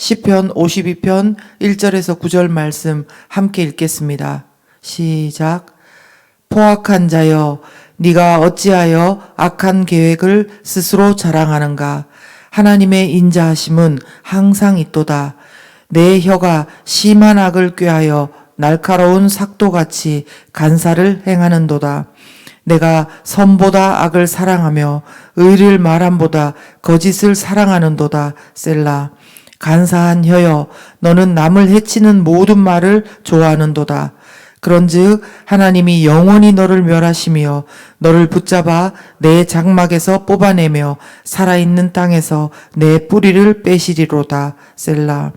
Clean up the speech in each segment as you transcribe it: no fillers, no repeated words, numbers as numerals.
시편 52편 1절에서 9절 말씀 함께 읽겠습니다. 시작. 포악한 자여, 네가 어찌하여 악한 계획을 스스로 자랑하는가? 하나님의 인자하심은 항상 있도다. 내 혀가 심한 악을 꾀하여 날카로운 삭도같이 간사를 행하는도다. 내가 선보다 악을 사랑하며 의를 말함보다 거짓을 사랑하는도다. 셀라. 간사한 혀여, 너는 남을 해치는 모든 말을 좋아하는도다. 그런즉 하나님이 영원히 너를 멸하시며 너를 붙잡아 내 장막에서 뽑아내며 살아있는 땅에서 내 뿌리를 빼시리로다. 셀라.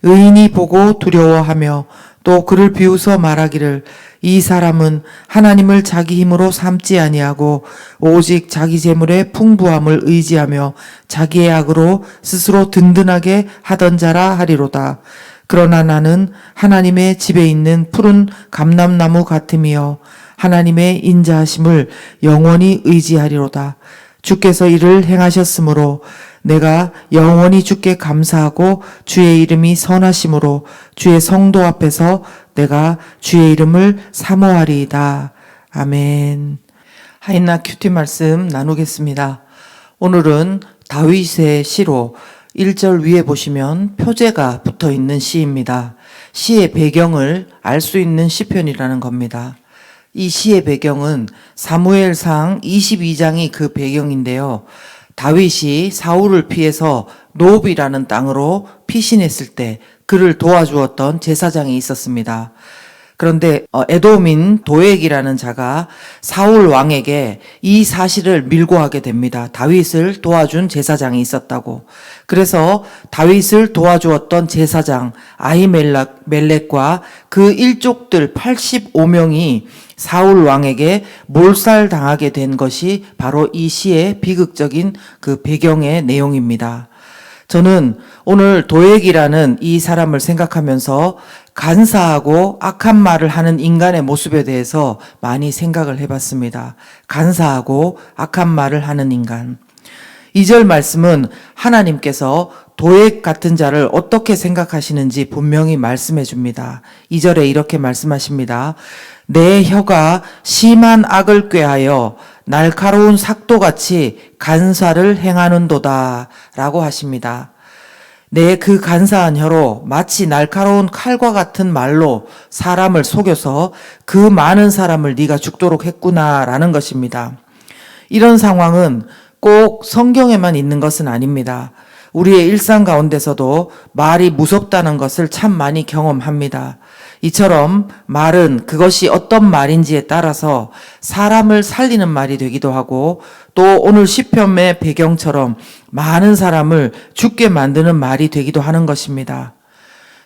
의인이 보고 두려워하며 또 그를 비웃어 말하기를 이 사람은 하나님을 자기 힘으로 삼지 아니하고 오직 자기 재물의 풍부함을 의지하며 자기의 악으로 스스로 든든하게 하던 자라 하리로다. 그러나 나는 하나님의 집에 있는 푸른 감람나무 같으며 하나님의 인자하심을 영원히 의지하리로다. 주께서 이를 행하셨으므로 내가 영원히 주께 감사하고 주의 이름이 선하심으로 주의 성도 앞에서 내가 주의 이름을 사모하리이다. 아멘. 하이나 큐티 말씀 나누겠습니다. 오늘은 다윗의 시로 1절 위에 보시면 표제가 붙어 있는 시입니다. 시의 배경을 알 수 있는 시편이라는 겁니다. 이 시의 배경은 사무엘상 22장이 그 배경인데요. 다윗이 사울을 피해서 노브이라는 땅으로 피신했을 때 그를 도와주었던 제사장이 있었습니다. 그런데 에돔인 도액이라는 자가 사울 왕에게 이 사실을 밀고하게 됩니다. 다윗을 도와준 제사장이 있었다고. 그래서 다윗을 도와주었던 제사장 아히멜렉과 그 일족들 85명이 사울 왕에게 몰살당하게 된 것이 바로 이 시의 비극적인 그 배경의 내용입니다. 저는 오늘 도액이라는 이 사람을 생각하면서 간사하고 악한 말을 하는 인간의 모습에 대해서 많이 생각을 해봤습니다. 간사하고 악한 말을 하는 인간. 2절 말씀은 하나님께서 도액 같은 자를 어떻게 생각하시는지 분명히 말씀해 줍니다. 2절에 이렇게 말씀하십니다. 내 혀가 심한 악을 꾀하여 날카로운 삭도같이 간사를 행하는도다 라고 하십니다. 내 그 간사한 혀로 마치 날카로운 칼과 같은 말로 사람을 속여서 그 많은 사람을 네가 죽도록 했구나 라는 것입니다. 이런 상황은 꼭 성경에만 있는 것은 아닙니다. 우리의 일상 가운데서도 말이 무섭다는 것을 참 많이 경험합니다. 이처럼 말은 그것이 어떤 말인지에 따라서 사람을 살리는 말이 되기도 하고 또 오늘 시편의 배경처럼 많은 사람을 죽게 만드는 말이 되기도 하는 것입니다.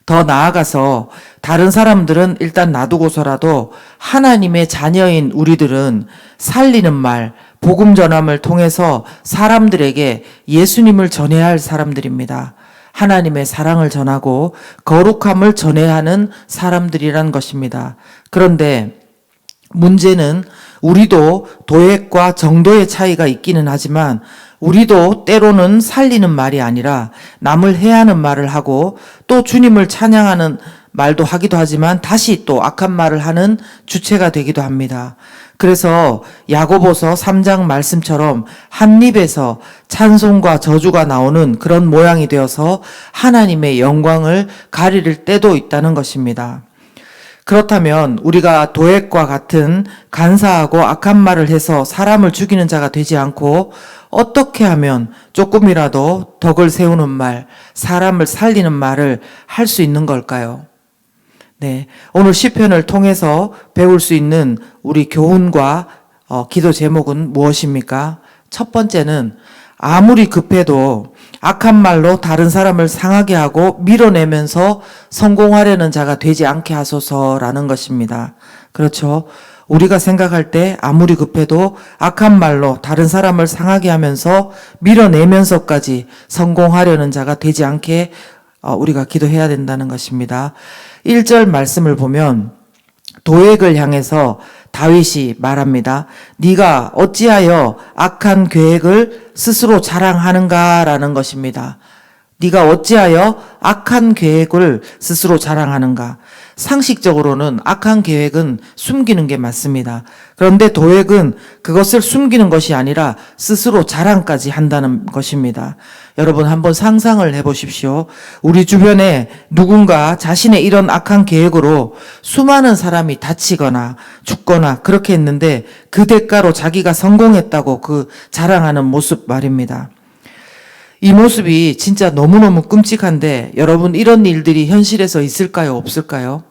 더 나아가서 다른 사람들은 일단 놔두고서라도 하나님의 자녀인 우리들은 살리는 말, 복음 전함을 통해서 사람들에게 예수님을 전해야 할 사람들입니다. 하나님의 사랑을 전하고 거룩함을 전해야 하는 사람들이란 것입니다. 그런데 문제는 우리도 도액과 정도의 차이가 있기는 하지만 우리도 때로는 살리는 말이 아니라 남을 해하는 말을 하고 또 주님을 찬양하는 말도 하기도 하지만 다시 또 악한 말을 하는 주체가 되기도 합니다. 그래서 야고보서 3장 말씀처럼 한 입에서 찬송과 저주가 나오는 그런 모양이 되어서 하나님의 영광을 가리릴 때도 있다는 것입니다. 그렇다면 우리가 도액과 같은 간사하고 악한 말을 해서 사람을 죽이는 자가 되지 않고 어떻게 하면 조금이라도 덕을 세우는 말, 사람을 살리는 말을 할 수 있는 걸까요? 네, 오늘 시편을 통해서 배울 수 있는 우리 교훈과 기도 제목은 무엇입니까? 첫 번째는 아무리 급해도 악한 말로 다른 사람을 상하게 하고 밀어내면서 성공하려는 자가 되지 않게 하소서라는 것입니다. 그렇죠? 우리가 생각할 때 아무리 급해도 악한 말로 다른 사람을 상하게 하면서 밀어내면서까지 성공하려는 자가 되지 않게 우리가 기도해야 된다는 것입니다. 1절 말씀을 보면 도액을 향해서 다윗이 말합니다. 네가 어찌하여 악한 계획을 스스로 자랑하는가라는 것입니다. 네가 어찌하여 악한 계획을 스스로 자랑하는가? 상식적으로는 악한 계획은 숨기는 게 맞습니다. 그런데 도액은 그것을 숨기는 것이 아니라 스스로 자랑까지 한다는 것입니다. 여러분 한번 상상을 해보십시오. 우리 주변에 누군가 자신의 이런 악한 계획으로 수많은 사람이 다치거나 죽거나 그렇게 했는데 그 대가로 자기가 성공했다고 그 자랑하는 모습 말입니다. 이 모습이 진짜 너무너무 끔찍한데 여러분 이런 일들이 현실에서 있을까요? 없을까요?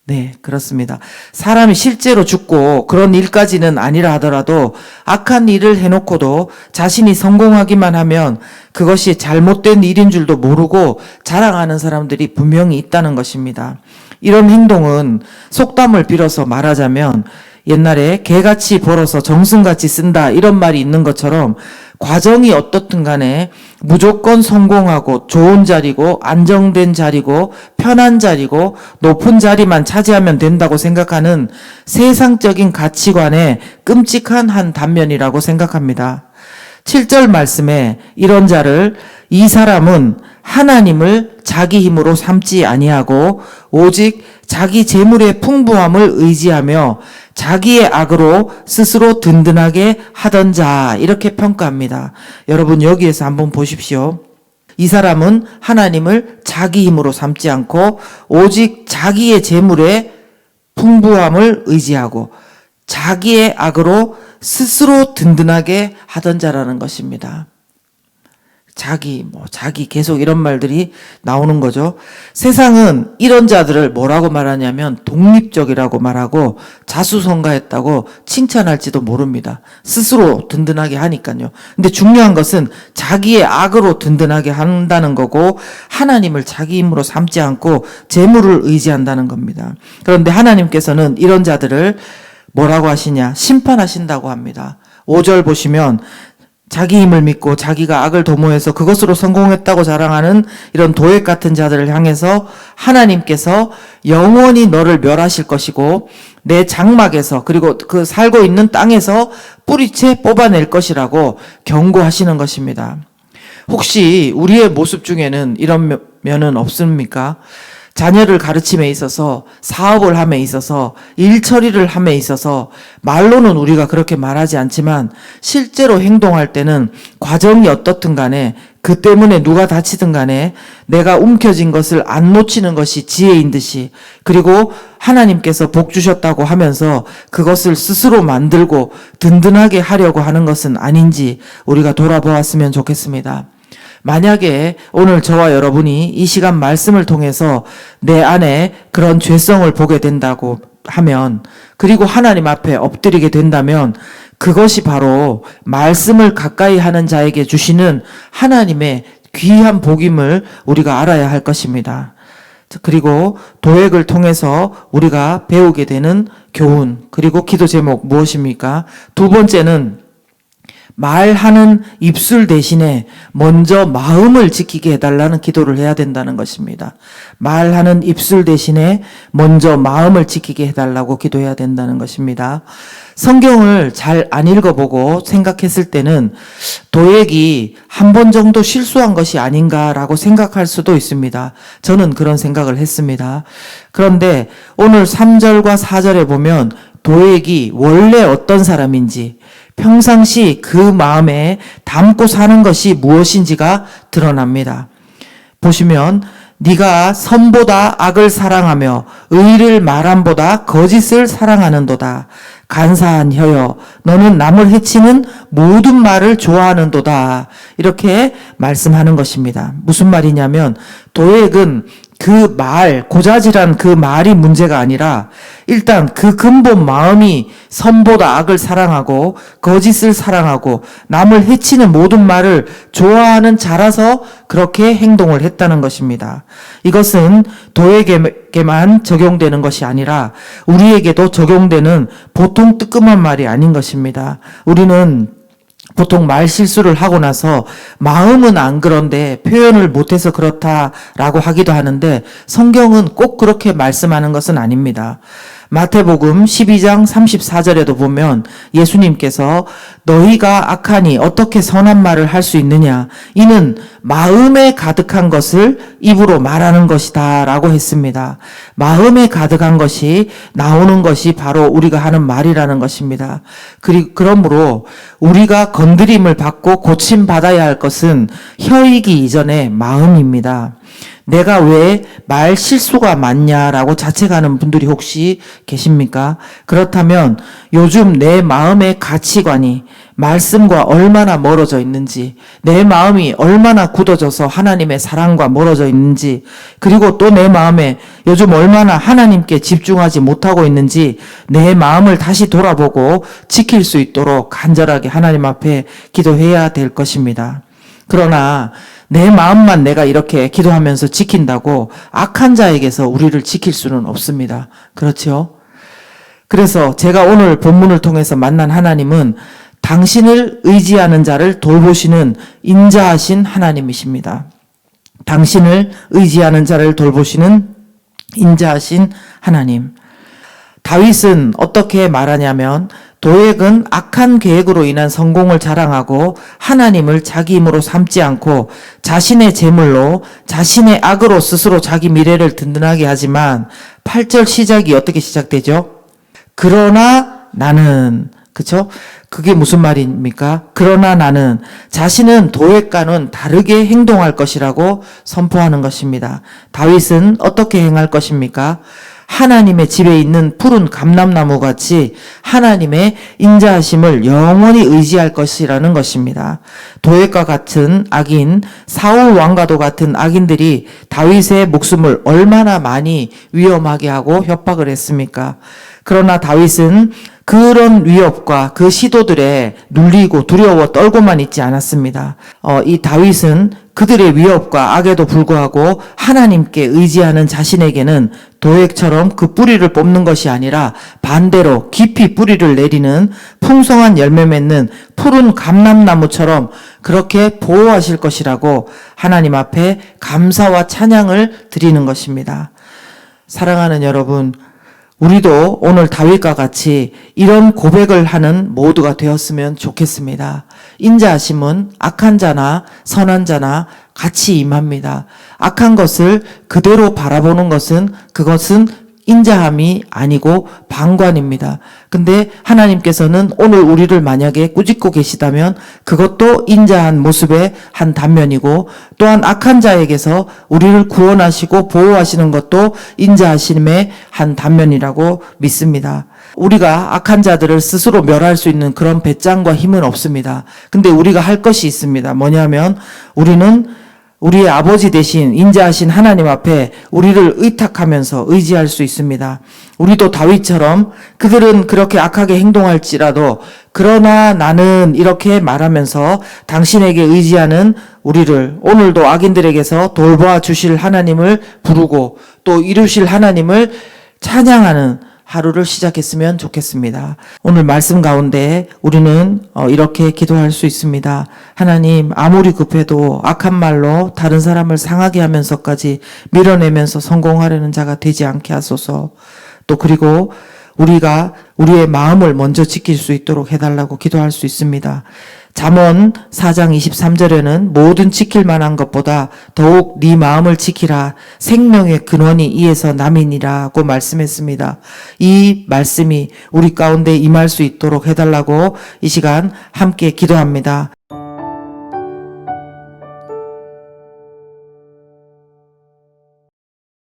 네, 그렇습니다. 사람이 실제로 죽고 그런 일까지는 아니라 하더라도 악한 일을 해놓고도 자신이 성공하기만 하면 그것이 잘못된 일인 줄도 모르고 자랑하는 사람들이 분명히 있다는 것입니다. 이런 행동은 속담을 빌어서 말하자면 옛날에 개같이 벌어서 정승같이 쓴다 이런 말이 있는 것처럼 과정이 어떻든 간에 무조건 성공하고 좋은 자리고 안정된 자리고 편한 자리고 높은 자리만 차지하면 된다고 생각하는 세상적인 가치관의 끔찍한 한 단면이라고 생각합니다. 7절 말씀에 이런 자를 이 사람은 하나님을 자기 힘으로 삼지 아니하고 오직 자기 재물의 풍부함을 의지하며 자기의 악으로 스스로 든든하게 하던 자 이렇게 평가합니다. 여러분 여기에서 한번 보십시오. 이 사람은 하나님을 자기 힘으로 삼지 않고 오직 자기의 재물의 풍부함을 의지하고 자기의 악으로 스스로 든든하게 하던 자라는 것입니다. 자기 계속 이런 말들이 나오는 거죠. 세상은 이런 자들을 뭐라고 말하냐면 독립적이라고 말하고 자수성가했다고 칭찬할지도 모릅니다. 스스로 든든하게 하니까요. 근데 중요한 것은 자기의 악으로 든든하게 한다는 거고 하나님을 자기 힘으로 삼지 않고 재물을 의지한다는 겁니다. 그런데 하나님께서는 이런 자들을 뭐라고 하시냐? 심판하신다고 합니다. 5절 보시면 자기 힘을 믿고 자기가 악을 도모해서 그것으로 성공했다고 자랑하는 이런 도액 같은 자들을 향해서 하나님께서 영원히 너를 멸하실 것이고 내 장막에서 그리고 그 살고 있는 땅에서 뿌리채 뽑아낼 것이라고 경고하시는 것입니다. 혹시 우리의 모습 중에는 이런 면은 없습니까? 자녀를 가르침에 있어서 사업을 함에 있어서 일 처리를 함에 있어서 말로는 우리가 그렇게 말하지 않지만 실제로 행동할 때는 과정이 어떻든 간에 그 때문에 누가 다치든 간에 내가 움켜쥔 것을 안 놓치는 것이 지혜인 듯이 그리고 하나님께서 복 주셨다고 하면서 그것을 스스로 만들고 든든하게 하려고 하는 것은 아닌지 우리가 돌아보았으면 좋겠습니다. 만약에 오늘 저와 여러분이 이 시간 말씀을 통해서 내 안에 그런 죄성을 보게 된다고 하면 그리고 하나님 앞에 엎드리게 된다면 그것이 바로 말씀을 가까이 하는 자에게 주시는 하나님의 귀한 복임을 우리가 알아야 할 것입니다. 그리고 도액을 통해서 우리가 배우게 되는 교훈 그리고 기도 제목 무엇입니까? 두 번째는 말하는 입술 대신에 먼저 마음을 지키게 해달라는 기도를 해야 된다는 것입니다. 말하는 입술 대신에 먼저 마음을 지키게 해달라고 기도해야 된다는 것입니다. 성경을 잘 안 읽어보고 생각했을 때는 도액이 한 번 정도 실수한 것이 아닌가라고 생각할 수도 있습니다. 저는 그런 생각을 했습니다. 그런데 오늘 3절과 4절에 보면 도액이 원래 어떤 사람인지 평상시 그 마음에 담고 사는 것이 무엇인지가 드러납니다. 보시면 네가 선보다 악을 사랑하며 의를 말함보다 거짓을 사랑하는도다. 간사한 혀여 너는 남을 해치는 모든 말을 좋아하는도다. 이렇게 말씀하는 것입니다. 무슨 말이냐면 도액은 그 말, 고자질한 그 말이 문제가 아니라 일단 그 근본 마음이 선보다 악을 사랑하고 거짓을 사랑하고 남을 해치는 모든 말을 좋아하는 자라서 그렇게 행동을 했다는 것입니다. 이것은 도에게만 적용되는 것이 아니라 우리에게도 적용되는 보통 뜨끔한 말이 아닌 것입니다. 우리는 보통 말 실수를 하고 나서 마음은 안 그런데 표현을 못해서 그렇다라고 하기도 하는데 성경은 꼭 그렇게 말씀하는 것은 아닙니다. 마태복음 12장 34절에도 보면 예수님께서 너희가 악하니 어떻게 선한 말을 할 수 있느냐? 이는 마음에 가득한 것을 입으로 말하는 것이다 라고 했습니다. 마음에 가득한 것이 나오는 것이 바로 우리가 하는 말이라는 것입니다. 그러므로 우리가 건드림을 받고 고침받아야 할 것은 혀이기 이전에 마음입니다. 내가 왜 말 실수가 많냐라고 자책하는 분들이 혹시 계십니까? 그렇다면 요즘 내 마음의 가치관이 말씀과 얼마나 멀어져 있는지, 내 마음이 얼마나 굳어져서 하나님의 사랑과 멀어져 있는지, 그리고 또 내 마음에 요즘 얼마나 하나님께 집중하지 못하고 있는지 내 마음을 다시 돌아보고 지킬 수 있도록 간절하게 하나님 앞에 기도해야 될 것입니다. 그러나 내 마음만 내가 이렇게 기도하면서 지킨다고 악한 자에게서 우리를 지킬 수는 없습니다. 그렇죠? 그래서 제가 오늘 본문을 통해서 만난 하나님은 당신을 의지하는 자를 돌보시는 인자하신 하나님이십니다. 당신을 의지하는 자를 돌보시는 인자하신 하나님. 다윗은 어떻게 말하냐면 도액은 악한 계획으로 인한 성공을 자랑하고 하나님을 자기 힘으로 삼지 않고 자신의 재물로 자신의 악으로 스스로 자기 미래를 든든하게 하지만 8절 시작이 어떻게 시작되죠? 그러나 나는, 그쵸? 그게 무슨 말입니까? 그러나 나는 자신은 도액과는 다르게 행동할 것이라고 선포하는 것입니다. 다윗은 어떻게 행할 것입니까? 하나님의 집에 있는 푸른 감람나무 같이 하나님의 인자하심을 영원히 의지할 것이라는 것입니다. 도액과 같은 악인, 사울 왕과도 같은 악인들이 다윗의 목숨을 얼마나 많이 위험하게 하고 협박을 했습니까? 그러나 다윗은 그런 위협과 그 시도들에 눌리고 두려워 떨고만 있지 않았습니다. 이 다윗은 그들의 위협과 악에도 불구하고 하나님께 의지하는 자신에게는 도액처럼 그 뿌리를 뽑는 것이 아니라 반대로 깊이 뿌리를 내리는 풍성한 열매 맺는 푸른 감람나무처럼 그렇게 보호하실 것이라고 하나님 앞에 감사와 찬양을 드리는 것입니다. 사랑하는 여러분, 우리도 오늘 다윗과 같이 이런 고백을 하는 모두가 되었으면 좋겠습니다. 인자하심은 악한 자나 선한 자나 같이 임합니다. 악한 것을 그대로 바라보는 그것은 인자함이 아니고 방관입니다. 근데 하나님께서는 오늘 우리를 만약에 꾸짖고 계시다면 그것도 인자한 모습의 한 단면이고 또한 악한 자에게서 우리를 구원하시고 보호하시는 것도 인자하심의 한 단면이라고 믿습니다. 우리가 악한 자들을 스스로 멸할 수 있는 그런 배짱과 힘은 없습니다. 근데 우리가 할 것이 있습니다. 뭐냐면 우리는 우리의 아버지 대신 인자하신 하나님 앞에 우리를 의탁하면서 의지할 수 있습니다. 우리도 다윗처럼 그들은 그렇게 악하게 행동할지라도 그러나 나는 이렇게 말하면서 당신에게 의지하는 우리를 오늘도 악인들에게서 돌보아 주실 하나님을 부르고 또 이루실 하나님을 찬양하는 하루를 시작했으면 좋겠습니다. 오늘 말씀 가운데 우리는 이렇게 기도할 수 있습니다. 하나님, 아무리 급해도 악한 말로 다른 사람을 상하게 하면서까지 밀어내면서 성공하려는 자가 되지 않게 하소서. 또 그리고 우리가 우리의 마음을 먼저 지킬 수 있도록 해달라고 기도할 수 있습니다. 잠언 4장 23절에는 모든 지킬 만한 것보다 더욱 네 마음을 지키라. 생명의 근원이 이에서 남이니라고 말씀했습니다. 이 말씀이 우리 가운데 임할 수 있도록 해달라고 이 시간 함께 기도합니다.